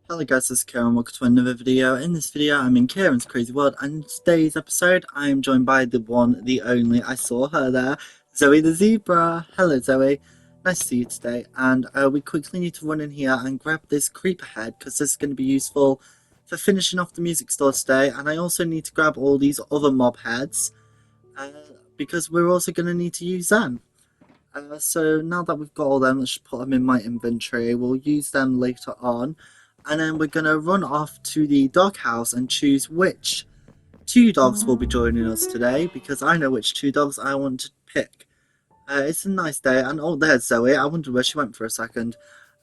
Hello guys, this is Ciaran. Welcome to another video. In this video, I'm in Ciaran's crazy world, and in today's episode, I am joined by the one, the only, I saw her there, Zoey the zebra. Hello Zoey, nice to see you today. And we quickly need to run in here and grab this creeper head, because this is going to be useful for finishing off the music store today. And I also need to grab all these other mob heads, uh, because we're also going to need to use them. So now that we've got all them, let's just put them in my inventory. We'll use them later on. And then we're going to run off to the doghouse and choose which two dogs will be joining us today, because I know which two dogs I want to pick. It's a nice day, and oh, there's Zoey. I wondered where she went for a second.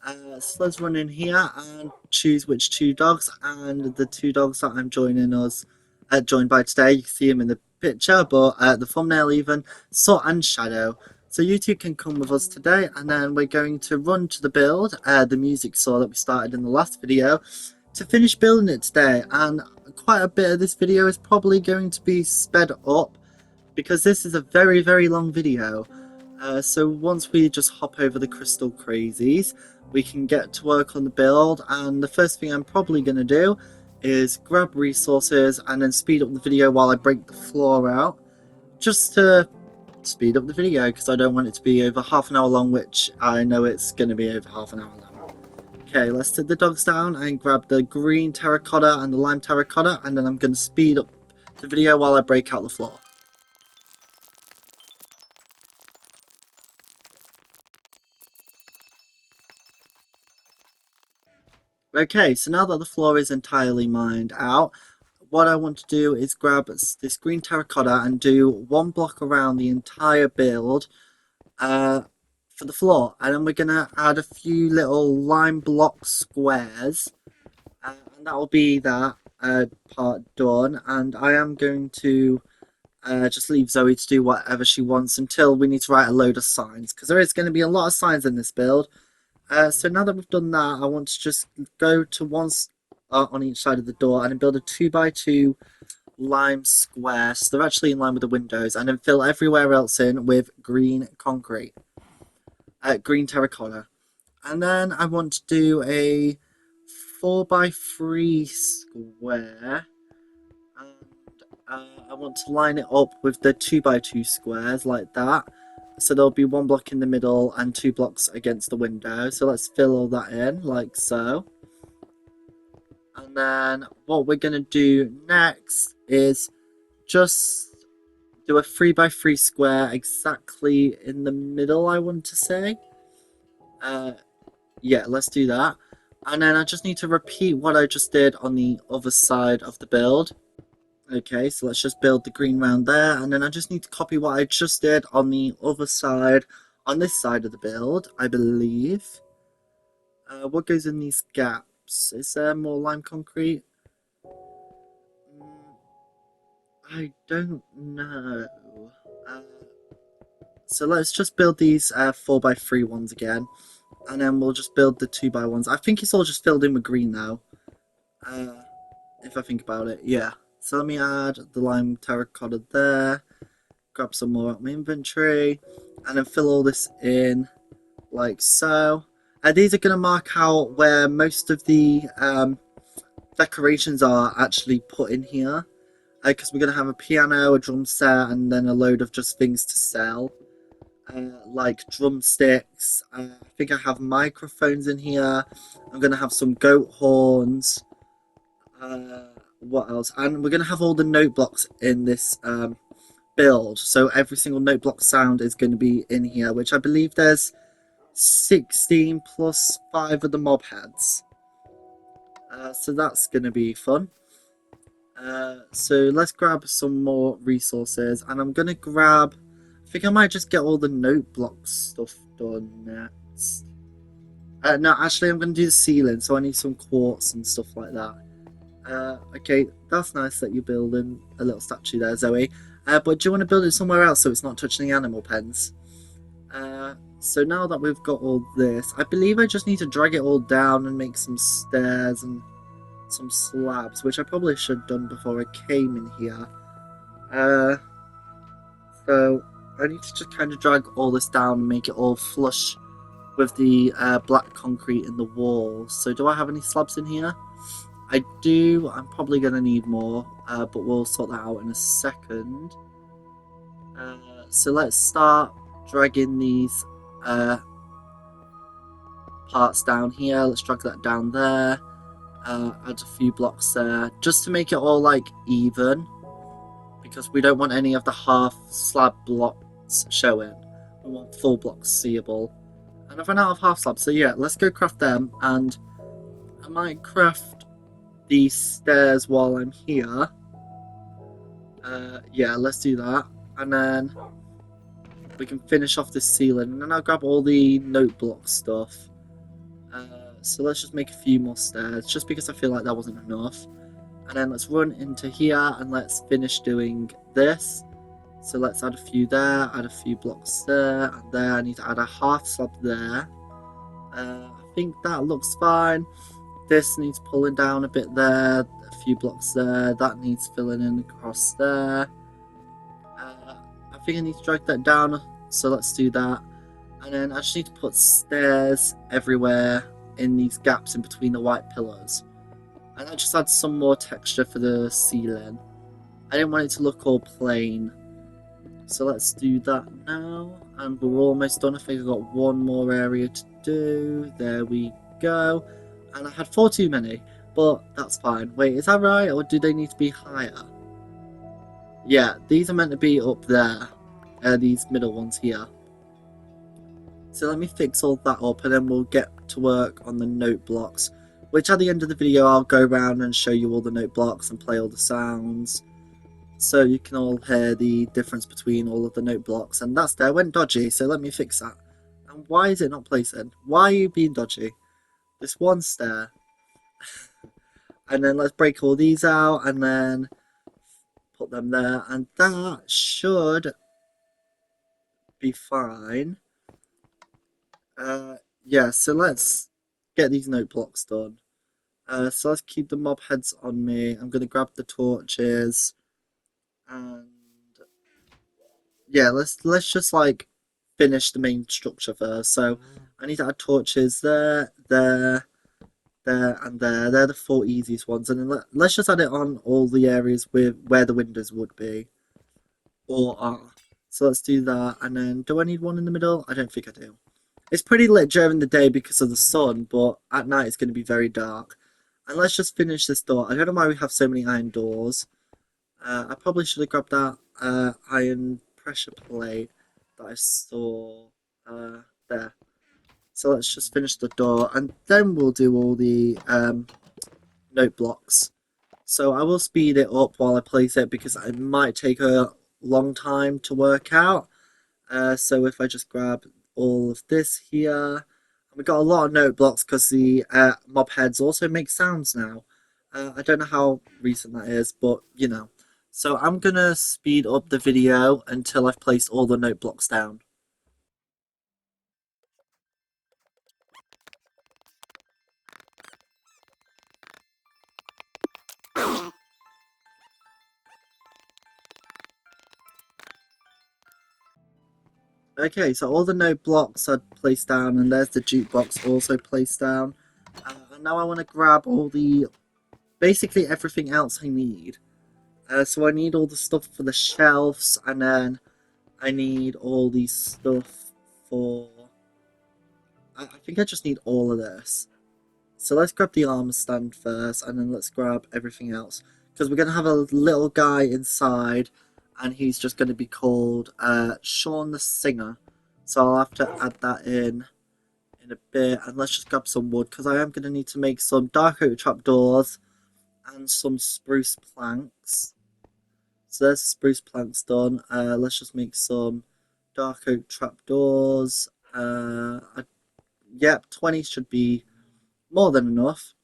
So let's run in here and choose which two dogs, and the two dogs that I'm joined by today. You can see them in the picture, but the thumbnail even, Sutt and Shadow. So you two can come with us today, and then we're going to run to the build, the music saw that we started in the last video, to finish building it today. And quite a bit of this video is probably going to be sped up, because this is a very, very long video. So once we just hop over the crystal crazies, we can get to work on the build, and the first thing I'm probably going to do is grab resources and then speed up the video while I break the floor out, just to speed up the video, because I don't want it to be over half an hour long, which I know it's going to be over half an hour long. Okay, let's take the dogs down and grab the green terracotta and the lime terracotta, and then I'm going to speed up the video while I break out the floor. Okay, so now that the floor is entirely mined out, what I want to do is grab this green terracotta and do one block around the entire build for the floor. And then we're going to add a few little lime block squares. And that will be that part done. And I am going to just leave Zoey to do whatever she wants until we need to write a load of signs, because there is going to be a lot of signs in this build. So now that we've done that, I want to just go to one on each side of the door and then build a 2x2 lime square, so they're actually in line with the windows, and then fill everywhere else in with green concrete, green terracotta. And then I want to do a 4x3 square, and I want to line it up with the 2x2 squares like that. So there'll be one block in the middle and two blocks against the window. So let's fill all that in like so. And then what we're going to do next is just do a 3x3 square exactly in the middle, I want to say. Yeah, let's do that. And then I just need to repeat what I just did on the other side of the build. Okay, so let's just build the green round there, and then I just need to copy what I just did on the other side, on this side of the build, I believe. What goes in these gaps? Is there more lime concrete? I don't know. So let's just build these 4x3 ones again, and then we'll just build the 2x1s. I think it's all just filled in with green now, if I think about it, yeah. So let me add the lime terracotta there, grab some more out of my inventory, and then fill all this in like so. These are going to mark out where most of the decorations are actually put in here, because we're going to have a piano, a drum set, and then a load of just things to sell, like drumsticks. I think I have microphones in here. I'm going to have some goat horns. What else? And we're going to have all the note blocks in this build. So every single note block sound is going to be in here, which I believe there's 16 plus 5 of the mob heads. So that's going to be fun. So let's grab some more resources. And I'm going to grab... I think I might just get all the note block stuff done next. No, actually I'm going to do the ceiling. So I need some quartz and stuff like that. Okay, that's nice that you're building a little statue there, Zoey. But do you want to build it somewhere else so it's not touching the animal pens? So now that we've got all this, I believe I just need to drag it all down and make some stairs and some slabs, which I probably should have done before I came in here. So I need to just kind of drag all this down and make it all flush with the black concrete in the walls. So do I have any slabs in here? I do. I'm probably going to need more, but we'll sort that out in a second. So let's start dragging these parts down here. Let's drag that down there. Add a few blocks there, just to make it all like even, because we don't want any of the half slab blocks showing. We want full blocks seeable. And I've run out of half slabs, so yeah, let's go craft them. And I might craft these stairs while I'm here. Yeah, let's do that. And then we can finish off this ceiling. And then I'll grab all the note block stuff. So let's just make a few more stairs, just because I feel like that wasn't enough. And then let's run into here and let's finish doing this. So let's add a few there, add a few blocks there, and there. I need to add a half slab there. I think that looks fine. This needs pulling down a bit there, a few blocks there. That needs filling in across there. I think I need to drag that down, so let's do that. And then I just need to put stairs everywhere in these gaps in between the white pillars. And that just adds some more texture for the ceiling. I didn't want it to look all plain. So let's do that now. And we're almost done. I think I've got one more area to do. There we go. And I had 4 too many, but that's fine. Wait, is that right? Or do they need to be higher? Yeah, these are meant to be up there. These middle ones here. So let me fix all that up and then we'll get to work on the note blocks. Which at the end of the video I'll go around and show you all the note blocks and play all the sounds. So you can all hear the difference between all of the note blocks. And that stair went dodgy, so let me fix that. And why is it not placing? Why are you being dodgy? This one stair. And then let's break all these out and then put them there. And that should be fine. Yeah, so let's get these note blocks done. So let's keep the mob heads on me. I'm going to grab the torches. And yeah, let's just like finish the main structure first. So I need to add torches there, there, there, and there. They're the 4 easiest ones. And then let's just add it on all the areas where the windows would be. Or are. So let's do that. And then, do I need one in the middle? I don't think I do. It's pretty lit during the day because of the sun, but at night it's going to be very dark. And let's just finish this door. I don't know why we have so many iron doors. I probably should have grabbed that iron pressure plate that I saw there. So let's just finish the door and then we'll do all the note blocks. So I will speed it up while I place it because it might take a long time to work out. So if I just grab all of this here, and we got a lot of note blocks because the mob heads also make sounds now. I don't know how recent that is, but you know. So I'm gonna speed up the video until I've placed all the note blocks down. Okay, so all the note blocks are placed down, and there's the jukebox also placed down. And now I want to grab all the, basically everything else I need. So I need all the stuff for the shelves, and then I need all the stuff for... I think I just need all of this. So let's grab the armor stand first, and then let's grab everything else. Because we're going to have a little guy inside, and he's just going to be called Shawn the Singer. So I'll have to add that in a bit. And let's just grab some wood, because I am going to need to make some dark oak trapdoors and some spruce planks. So there's spruce planks done. Let's just make some dark oak trapdoors. Yep, 20 should be more than enough.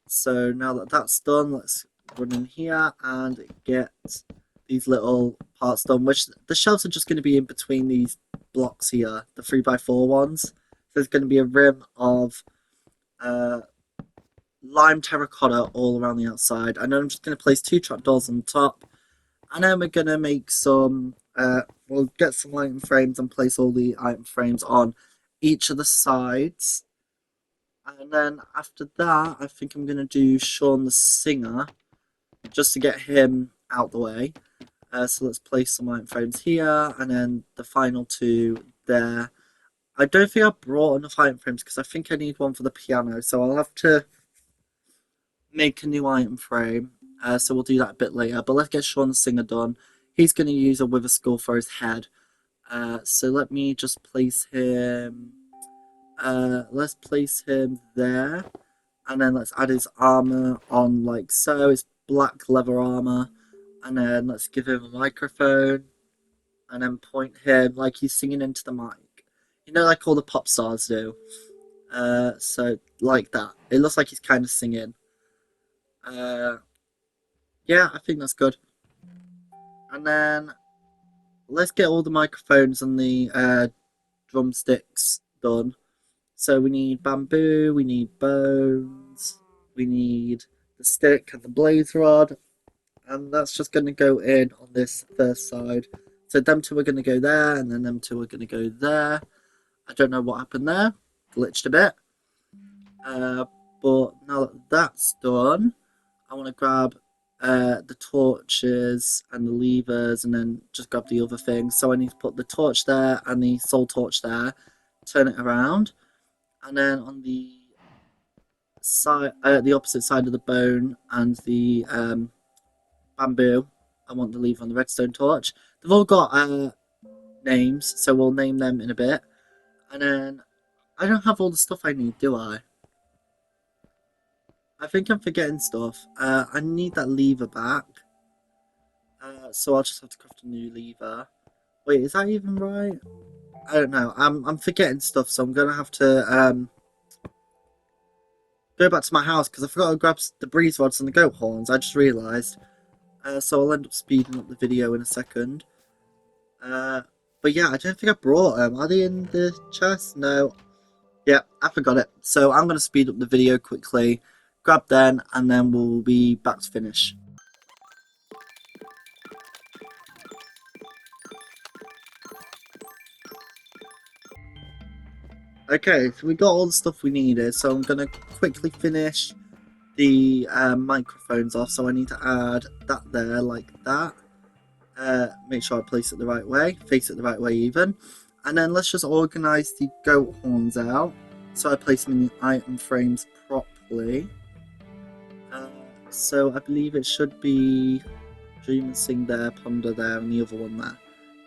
So now that that's done, let's run in here and get these little parts done, which the shelves are just going to be in between these blocks here, the 3x4 ones. So there's going to be a rim of lime terracotta all around the outside. And then I'm just going to place 2 trapdoors on top. And then we're going to make some, we'll get some item frames and place all the item frames on each of the sides. And then after that, I think I'm going to do Shaun the Singer, just to get him out the way. So let's place some iron frames here, and then the final two there. I don't think I brought enough item frames because I think I need one for the piano, so I'll have to make a new item frame. So we'll do that a bit later. But let's get Shaun the Singer done. He's going to use a wither skull for his head. So let me just place him. Let's place him there, and then let's add his armor on like so. It's black leather armor, and then let's give him a microphone, and then point him like he's singing into the mic. You know, like all the pop stars do. So like that. It looks like he's kind of singing. Yeah, I think that's good. And then let's get all the microphones and the drumsticks done. So we need bamboo, we need bones, we need the stick and the blaze rod, and that's just going to go in on this first side. So them two are going to go there, and then them two are going to go there. I don't know what happened there, glitched a bit. But now that that's done, I want to grab the torches and the levers, and then just grab the other things. So I need to put the torch there and the soul torch there, turn it around, and then on the side, the opposite side of the bone and the bamboo, I want the lever on the redstone torch. They've all got names, so we'll name them in a bit. And then I don't have all the stuff I need, do I? I think I'm forgetting stuff. I need that lever back. So I'll just have to craft a new lever. Wait, is that even right? I don't know. I'm forgetting stuff, so I'm gonna have to go back to my house because I forgot to grab the breeze rods and the goat horns. I just realised. So I'll end up speeding up the video in a second. But yeah, I don't think I brought them. Are they in the chest? No. Yeah, I forgot it. So I'm going to speed up the video quickly, grab them, and then we'll be back to finish. Okay, so we got all the stuff we needed, so I'm going to quickly finish the microphones off. So I need to add that there, like that. Make sure I place it the right way, face it the right way even. And then let's just organise the goat horns out. So I place them in the item frames properly. So I believe it should be Dream and Sing there, Ponder there, and the other one there.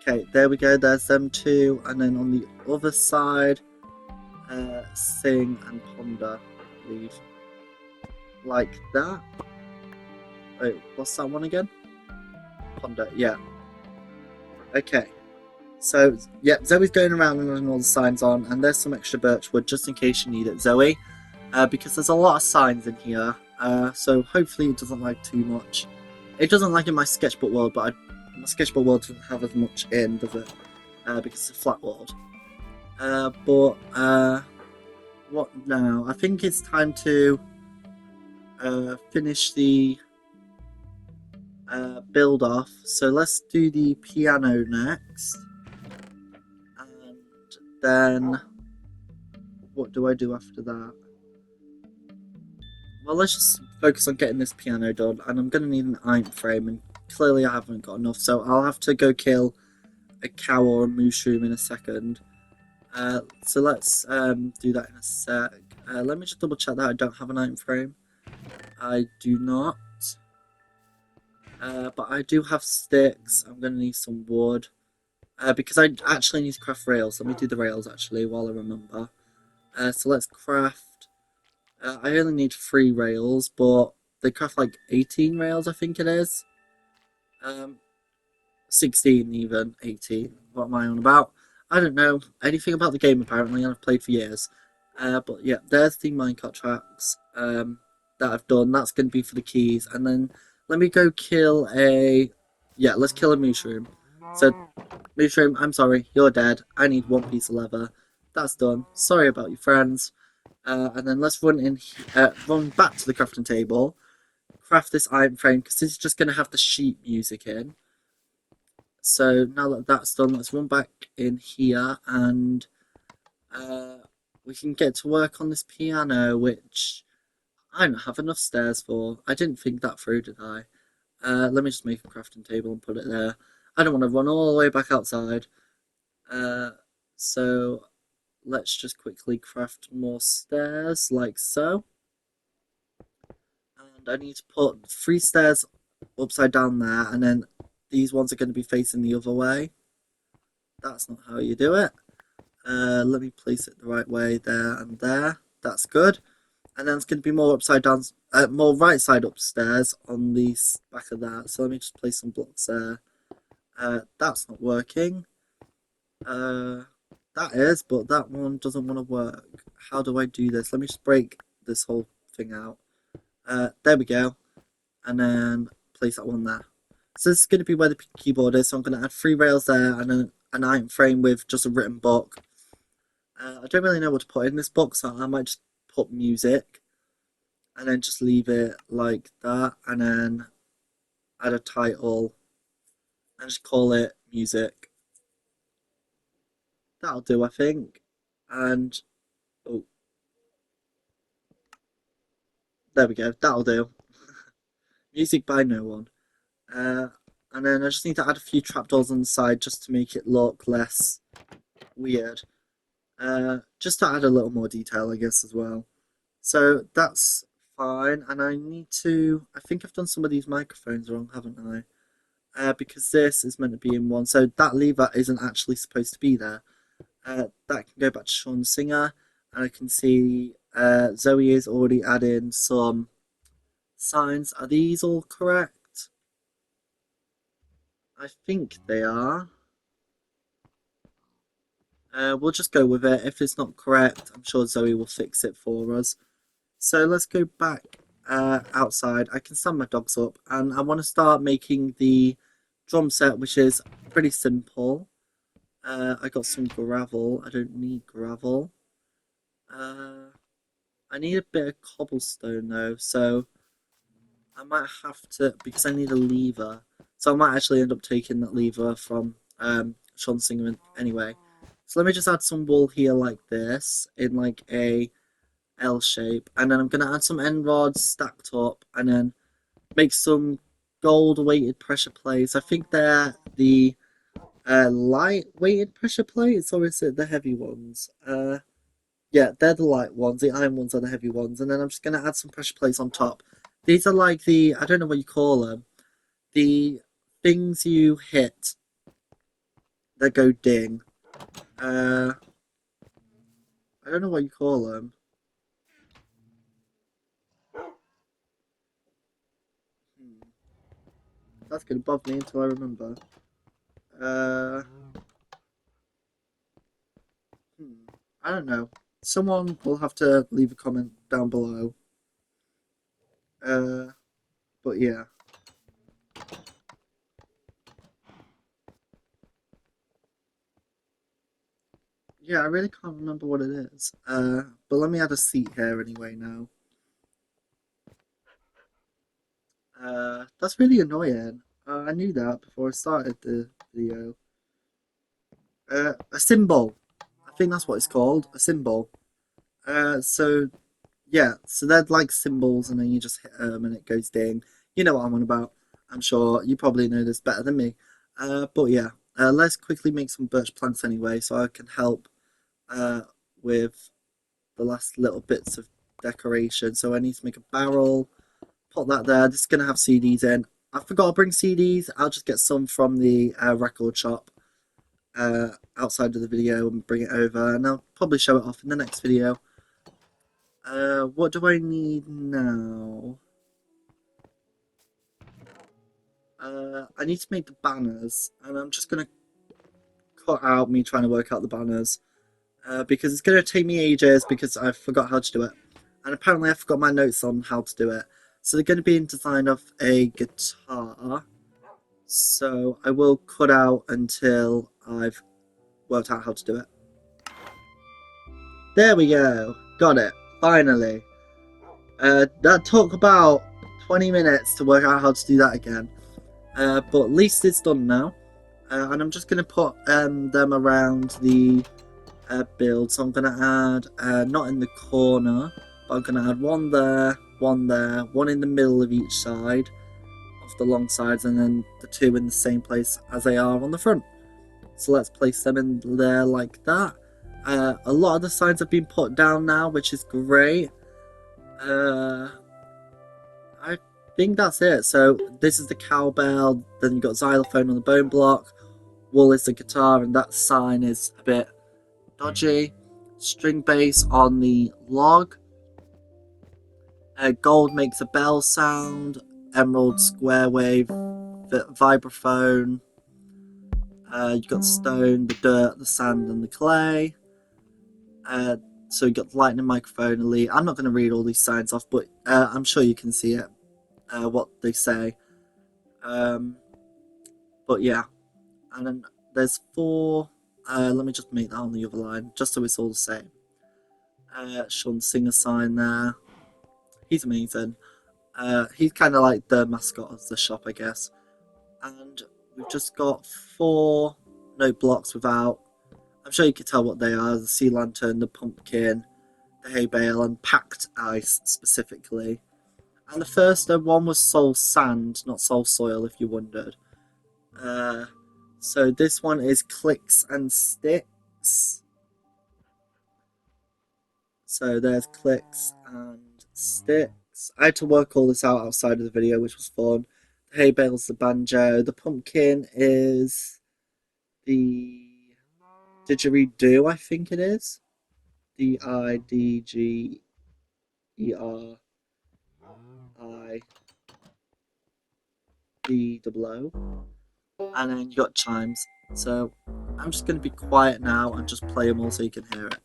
Okay, there we go, there's them two. And then on the other side, Sing and Ponder, I believe. Like that. Wait, what's that one again? Ponder, yeah. Okay. So, yeah, Zoe's going around and having all the signs on, and there's some extra birchwood just in case you need it, Zoe. Because there's a lot of signs in here, so hopefully it doesn't lag too much. It doesn't lag in my sketchbook world, but my sketchbook world doesn't have as much in, does it? Because it's a flat world. What now? I think it's time to finish the build off. So let's do the piano next. And then what do I do after that? Well, let's just focus on getting this piano done, and I'm going to need an iron frame, and clearly I haven't got enough, so I'll have to go kill a cow or a mushroom in a second. So let's do that in a sec. Let me just double check that I don't have an iron frame. I do not. But I do have sticks. I'm going to need some wood. Because I actually need to craft rails. Let me do the rails actually while I remember. So let's craft. I only need 3 rails, but they craft like 18 rails, I think it is. 16 even, 18. What am I on about? I don't know anything about the game apparently, and I've played for years. But yeah, there's the minecart tracks that I've done. That's going to be for the keys. And then let me go kill a... Yeah, let's kill a mushroom. So, mushroom, I'm sorry, you're dead. I need 1 piece of leather. That's done. Sorry about your friends. And then let's run back to the crafting table, craft this iron frame because this is just going to have the sheep music in. So now that that's done, let's run back in here and we can get to work on this piano, which I don't have enough stairs for. I didn't think that through, did I? Let me just make a crafting table and put it there. I don't want to run all the way back outside. So let's just quickly craft more stairs, like so. And I need to put 3 stairs upside down there, and then these ones are going to be facing the other way. That's not how you do it. Let me place it the right way there and there. That's good. And then it's going to be more upside down, more right side upstairs on the back of that. So let me just place some blocks there. That's not working. That is, but that one doesn't want to work. How do I do this? Let me just break this whole thing out. There we go. And then place that one there. So this is going to be where the keyboard is. So I'm going to add 3 rails there and then an iron frame with just a written book. I don't really know what to put in this book, so I might just put music and then just leave it like that, and then add a title and just call it music. That'll do, I think. And oh, there we go. That'll do. Music by no one. And then I just need to add a few trapdoors on the side just to make it look less weird. Just to add a little more detail, I guess, as well. So that's fine. And I need to... I think I've done some of these microphones wrong, haven't I? Because this is meant to be in one. So that lever isn't actually supposed to be there. That can go back to Shawn Singer. And I can see Zoey is already adding some signs. Are these all correct? I think they are. We'll just go with it. If it's not correct, I'm sure Zoey will fix it for us. So let's go back outside. I can stand my dogs up, and I want to start making the drum set, which is pretty simple. I got some gravel. I don't need gravel. I need a bit of cobblestone though, so I might have to, because I need a lever. So I might actually end up taking that lever from Shawn Singer anyway. So let me just add some wool here like this, in like a L shape. And then I'm going to add some end rods stacked up, and then make some gold weighted pressure plates. I think they're the light weighted pressure plates, or is it the heavy ones? Yeah, they're the light ones. The iron ones are the heavy ones. And then I'm just going to add some pressure plates on top. These are like the, I don't know what you call them, the things you hit that go ding. I don't know what you call them. That's going to bother me until I remember. I don't know. Someone will have to leave a comment down below. But yeah. Yeah, I really can't remember what it is. But let me add a seat here anyway now. That's really annoying. I knew that before I started the video. A symbol. I think that's what it's called. A symbol. So yeah, so they're like symbols, and then you just hit them and it goes ding. You know what I'm on about. I'm sure you probably know this better than me. But yeah, let's quickly make some birch planks anyway, so I can help with the last little bits of decoration. So I need to make a barrel, put that there. This is going to have CDs in. I forgot to bring CDs. I'll just get some from the record shop outside of the video and bring it over, and I'll probably show it off in the next video. What do I need now? I need to make the banners, and I'm just going to cut out me trying to work out the banners. Because it's going to take me ages because I forgot how to do it. And apparently I forgot my notes on how to do it. So they're going to be in design of a guitar. So I will cut out until I've worked out how to do it. There we go. Got it. Finally. That took about 20 minutes to work out how to do that again. But at least it's done now. And I'm just going to put them around the build. So I'm going to add, not in the corner, but I'm going to add one there, one in the middle of each side of the long sides, and then the two in the same place as they are on the front. So let's place them in there like that. A lot of the signs have been put down now, which is great. I think that's it. So this is the cowbell, then you've got xylophone on the bone block, wool is the guitar, and that sign is a bit dodgy. String bass on the log. Gold makes a bell sound. Emerald square wave, vibraphone. You've got stone, the dirt, the sand, and the clay. So you've got the lightning microphone, elite. I'm not going to read all these signs off, but I'm sure you can see it, what they say. But yeah, and then there's 4. Let me just make that on the other line, just so it's all the same. Sean Singer sign there. He's amazing. He's kind of like the mascot of the shop, I guess. And we've just got 4 note blocks without. I'm sure you can tell what they are: the sea lantern, the pumpkin, the hay bale, and packed ice specifically. And the first one was soul sand, not soul soil, if you wondered. So this one is clicks and sticks. So there's clicks and sticks. I had to work all this out outside of the video, which was fun. The hay bale's the banjo. The pumpkin is the didgeridoo, I think it is. Didgeridoo. And then you got chimes. So I'm just going to be quiet now and just play them all so you can hear it.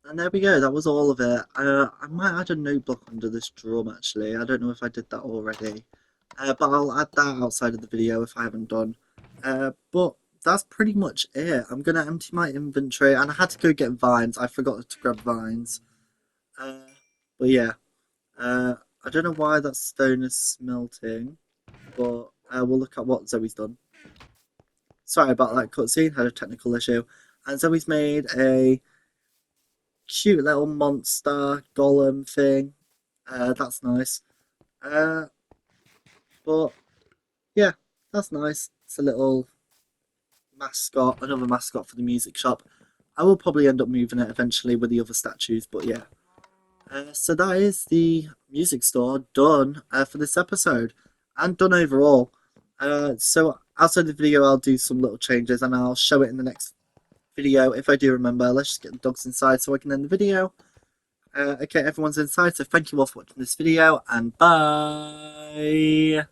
And there we go, that was all of it. I might add a note block under this drum actually. I don't know if I did that already. But I'll add that outside of the video if I haven't done. But that's pretty much it. I'm going to empty my inventory, and I had to go get vines. I forgot to grab vines. But yeah, I don't know why that stone is smelting, but we'll look at what Zoey's done. Sorry about that cutscene, had a technical issue. And Zoey's made a cute little monster golem thing. That's nice. But yeah, that's nice. It's a little mascot, another mascot for the music shop. I will probably end up moving it eventually with the other statues, but yeah. So that is the music store done for this episode, and done overall. So outside the video, I'll do some little changes, and I'll show it in the next video if I do remember. Let's just get the dogs inside so I can end the video. Okay, everyone's inside, so thank you all for watching this video, and bye!